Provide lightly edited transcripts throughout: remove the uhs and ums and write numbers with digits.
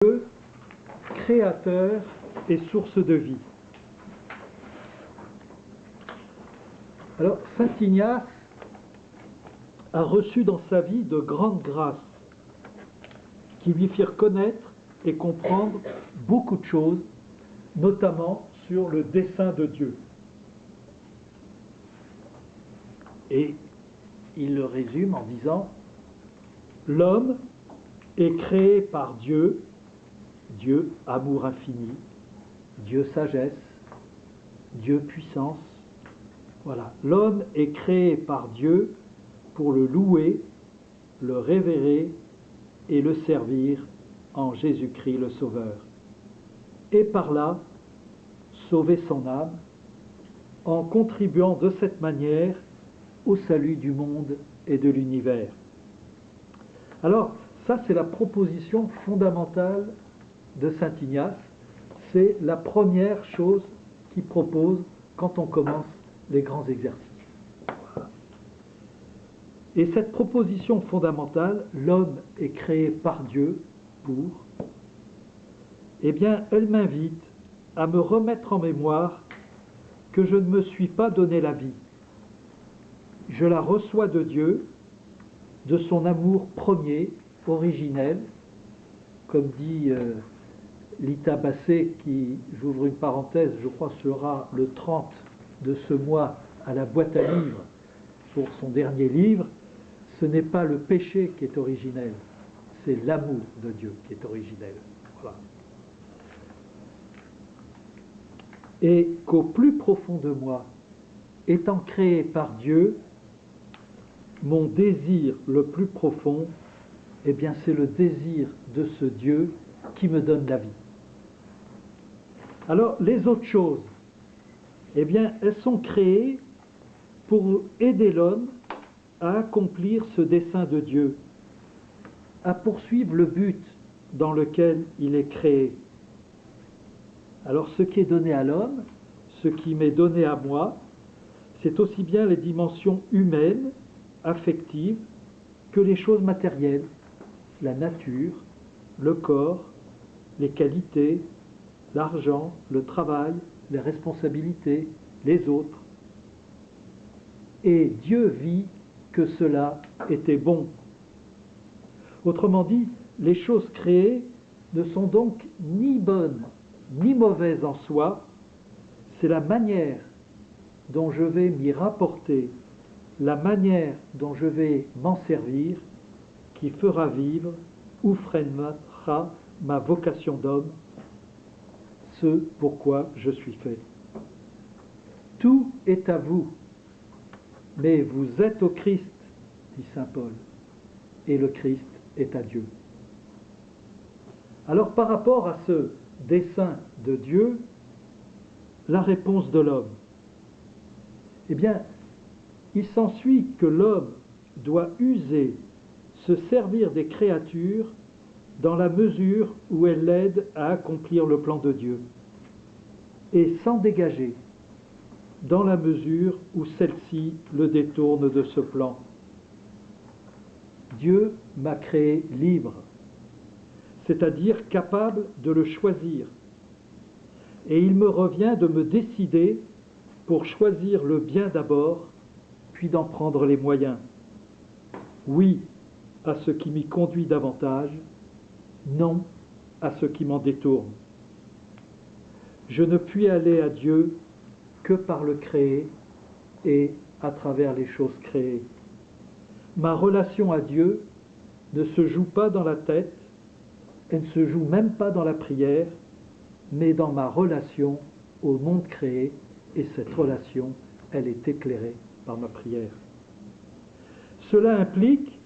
Dieu, créateur et source de vie. Alors, saint Ignace a reçu dans sa vie de grandes grâces qui lui firent connaître et comprendre beaucoup de choses, notamment sur le dessein de Dieu. Et il le résume en disant: l'homme est créé par Dieu, Dieu amour infini, Dieu sagesse, Dieu puissance. Voilà, l'homme est créé par Dieu pour le louer, le révérer et le servir en Jésus-Christ le Sauveur. Et par là, sauver son âme en contribuant de cette manière au salut du monde et de l'univers. Alors, ça c'est la proposition fondamentale de saint Ignace. C'est la première chose qu'il propose quand on commence les grands exercices. Voilà. Et cette proposition fondamentale, l'homme est créé par Dieu pour, eh bien, elle m'invite à me remettre en mémoire que je ne me suis pas donné la vie. Je la reçois de Dieu, de son amour premier, originel, comme dit Lita Bassé, qui, j'ouvre une parenthèse, je crois sera le 30 de ce mois à la boîte à livres pour son dernier livre. Ce n'est pas le péché qui est originel, c'est l'amour de Dieu qui est originel. Voilà. Et qu'au plus profond de moi, étant créé par Dieu, mon désir le plus profond, eh bien c'est le désir de ce Dieu qui me donne la vie. Alors les autres choses, eh bien elles sont créées pour aider l'homme à accomplir ce dessein de Dieu, à poursuivre le but dans lequel il est créé. Alors ce qui est donné à l'homme, ce qui m'est donné à moi, c'est aussi bien les dimensions humaines, affectives, que les choses matérielles, la nature, le corps, les qualités, l'argent, le travail, les responsabilités, les autres. Et Dieu vit que cela était bon. Autrement dit, les choses créées ne sont donc ni bonnes ni mauvaises en soi, c'est la manière dont je vais m'y rapporter, la manière dont je vais m'en servir, qui fera vivre ou freinera ma vocation d'homme, ce pourquoi je suis fait. Tout est à vous, mais vous êtes au Christ, dit saint Paul, et le Christ est à Dieu. Alors par rapport à ce dessein de Dieu, la réponse de l'homme, eh bien, il s'ensuit que l'homme doit user, se servir des créatures dans la mesure où elles l'aident à accomplir le plan de Dieu, et s'en dégager dans la mesure où celle-ci le détourne de ce plan. Dieu m'a créé libre, c'est-à-dire capable de le choisir, et il me revient de me décider pour choisir le bien d'abord, puis d'en prendre les moyens. Oui à ce qui m'y conduit davantage, non à ce qui m'en détourne. Je ne puis aller à Dieu que par le créé et à travers les choses créées. Ma relation à Dieu ne se joue pas dans la tête, elle ne se joue même pas dans la prière, mais dans ma relation au monde créé, et cette relation, elle est éclairée par ma prière. Cela implique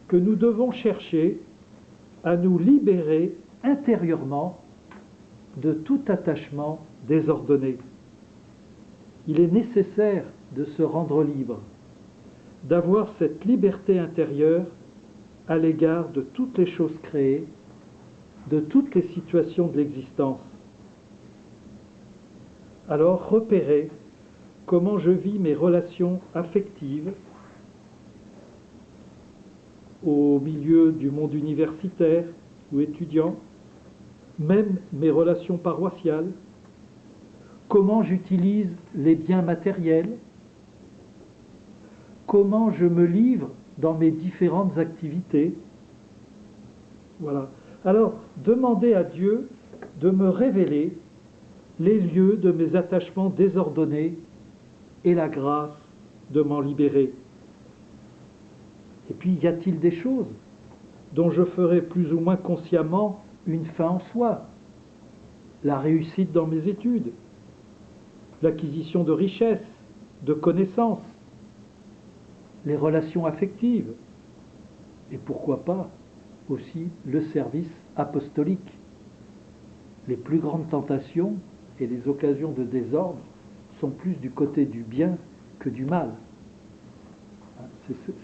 que nous devons chercher à nous libérer intérieurement de tout attachement désordonné. Il est nécessaire de se rendre libre, d'avoir cette liberté intérieure à l'égard de toutes les choses créées, de toutes les situations de l'existence. Alors repérer comment je vis mes relations affectives au milieu du monde universitaire ou étudiant, même mes relations paroissiales, comment j'utilise les biens matériels, comment je me livre dans mes différentes activités. Voilà. Alors, demandez à Dieu de me révéler les lieux de mes attachements désordonnés et la grâce de m'en libérer. Et puis, y a-t-il des choses dont je ferai plus ou moins consciemment une fin en soi? La réussite dans mes études, l'acquisition de richesses, de connaissances, les relations affectives, et pourquoi pas aussi le service apostolique. Les plus grandes tentations et les occasions de désordre sont plus du côté du bien que du mal.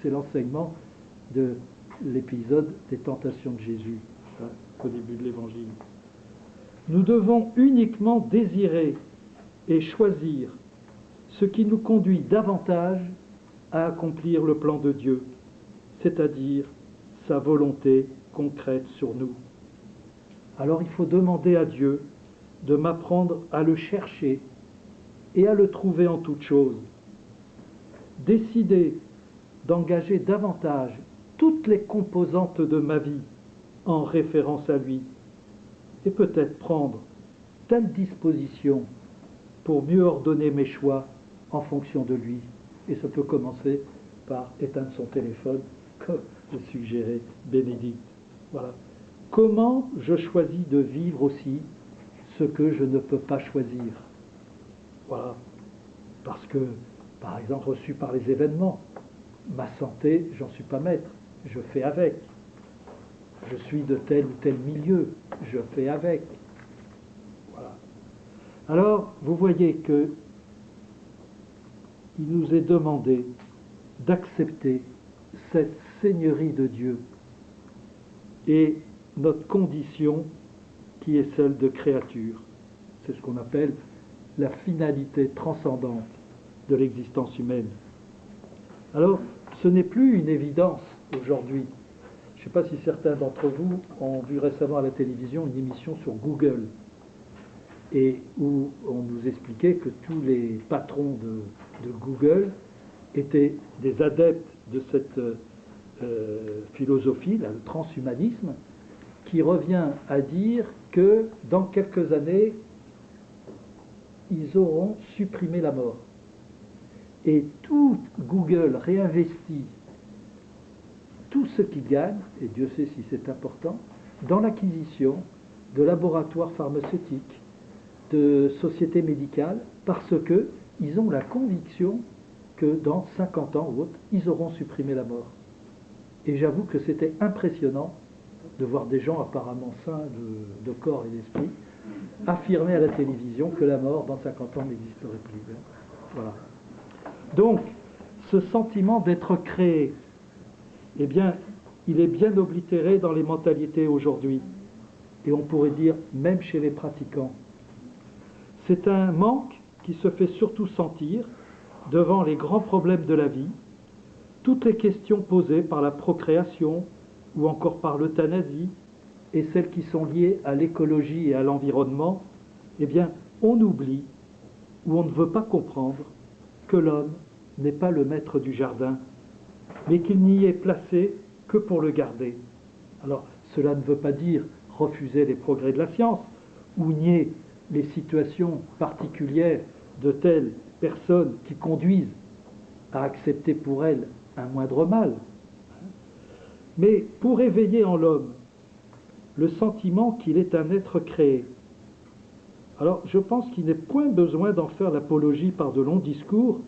C'est l'enseignement de l'épisode des tentations de Jésus, au début de l'Évangile. Nous devons uniquement désirer et choisir ce qui nous conduit davantage à accomplir le plan de Dieu, c'est-à-dire sa volonté concrète sur nous. Alors il faut demander à Dieu de m'apprendre à le chercher et à le trouver en toutes choses. Décider d'engager davantage toutes les composantes de ma vie en référence à lui, et peut-être prendre telle disposition pour mieux ordonner mes choix en fonction de lui. Et ça peut commencer par éteindre son téléphone, comme le suggérait Bénédicte. Voilà. Comment je choisis de vivre aussi ce que je ne peux pas choisir? Voilà. Parce que, par exemple, reçu par les événements, ma santé, j'en suis pas maître, je fais avec. Je suis de tel ou tel milieu, je fais avec. Voilà. Alors, vous voyez que il nous est demandé d'accepter cette seigneurie de Dieu et notre condition qui est celle de créature. C'est ce qu'on appelle la finalité transcendante de l'existence humaine. Alors, ce n'est plus une évidence aujourd'hui. Je ne sais pas si certains d'entre vous ont vu récemment à la télévision une émission sur Google, et où on nous expliquait que tous les patrons de Google étaient des adeptes de cette philosophie, là, le transhumanisme, qui revient à dire que dans quelques années, ils auront supprimé la mort. Et tout Google réinvestit tout ce qu'il gagne, et Dieu sait si c'est important, dans l'acquisition de laboratoires pharmaceutiques, de sociétés médicales, parce qu'ils ont la conviction que dans 50 ans ou autre, ils auront supprimé la mort. Et j'avoue que c'était impressionnant de voir des gens apparemment sains de corps et d'esprit affirmer à la télévision que la mort dans 50 ans n'existerait plus. Voilà. Donc, ce sentiment d'être créé, eh bien, il est bien oblitéré dans les mentalités aujourd'hui. Et on pourrait dire, même chez les pratiquants. C'est un manque qui se fait surtout sentir devant les grands problèmes de la vie, toutes les questions posées par la procréation ou encore par l'euthanasie et celles qui sont liées à l'écologie et à l'environnement, eh bien, on oublie ou on ne veut pas comprendre que l'homme n'est pas le maître du jardin, mais qu'il n'y est placé que pour le garder. Alors, cela ne veut pas dire refuser les progrès de la science ou nier les situations particulières de telles personnes qui conduisent à accepter pour elles un moindre mal. Mais pour éveiller en l'homme le sentiment qu'il est un être créé, alors je pense qu'il n'est point besoin d'en faire l'apologie par de longs discours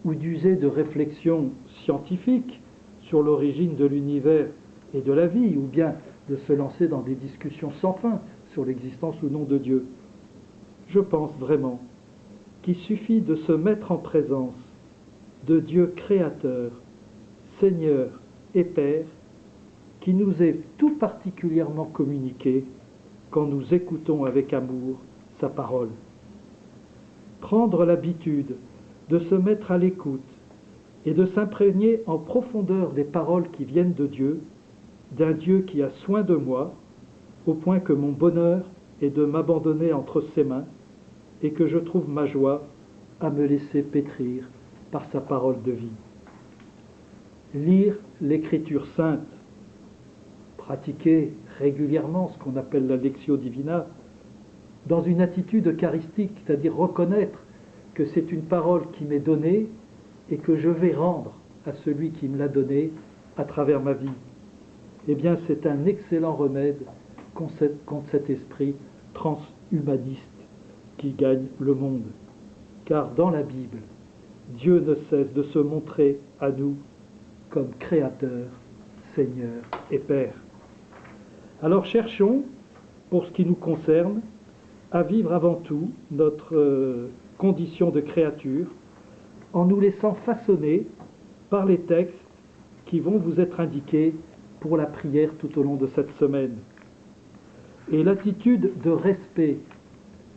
ou d'user de réflexions scientifiques sur l'origine de l'univers et de la vie, ou bien de se lancer dans des discussions sans fin sur l'existence ou non de Dieu. Je pense vraiment qu'il suffit de se mettre en présence de Dieu créateur, Seigneur et Père, qui nous est tout particulièrement communiqué quand nous écoutons avec amour sa parole. Prendre l'habitude de se mettre à l'écoute et de s'imprégner en profondeur des paroles qui viennent de Dieu, d'un Dieu qui a soin de moi, au point que mon bonheur est de m'abandonner entre ses mains et que je trouve ma joie à me laisser pétrir par sa parole de vie. Lire l'Écriture sainte, pratiquer régulièrement ce qu'on appelle la Lectio Divina, dans une attitude eucharistique, c'est-à-dire reconnaître que c'est une parole qui m'est donnée et que je vais rendre à celui qui me l'a donnée à travers ma vie. Eh bien, c'est un excellent remède contre cet esprit transhumaniste qui gagne le monde. Car dans la Bible, Dieu ne cesse de se montrer à nous comme Créateur, Seigneur et Père. Alors cherchons, pour ce qui nous concerne, à vivre avant tout notre condition de créature en nous laissant façonner par les textes qui vont vous être indiqués pour la prière tout au long de cette semaine. Et l'attitude de respect,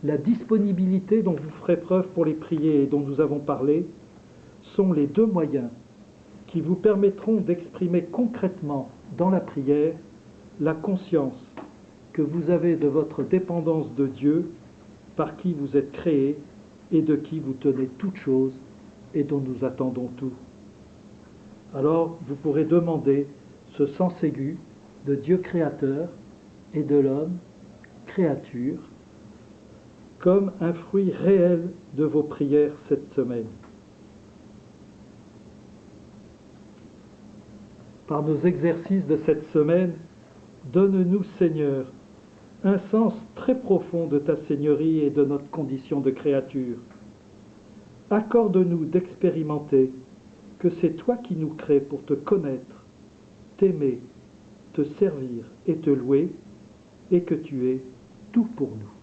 la disponibilité dont vous ferez preuve pour les prier et dont nous avons parlé, sont les deux moyens qui vous permettront d'exprimer concrètement dans la prière la conscience que vous avez de votre dépendance de Dieu, par qui vous êtes créés et de qui vous tenez toutes choses et dont nous attendons tout. Alors vous pourrez demander ce sens aigu de Dieu créateur et de l'homme créature comme un fruit réel de vos prières cette semaine. Par nos exercices de cette semaine, donne-nous, Seigneur, un sens très profond de ta Seigneurie et de notre condition de créature. Accorde-nous d'expérimenter que c'est toi qui nous crées pour te connaître, t'aimer, te servir et te louer, et que tu es tout pour nous.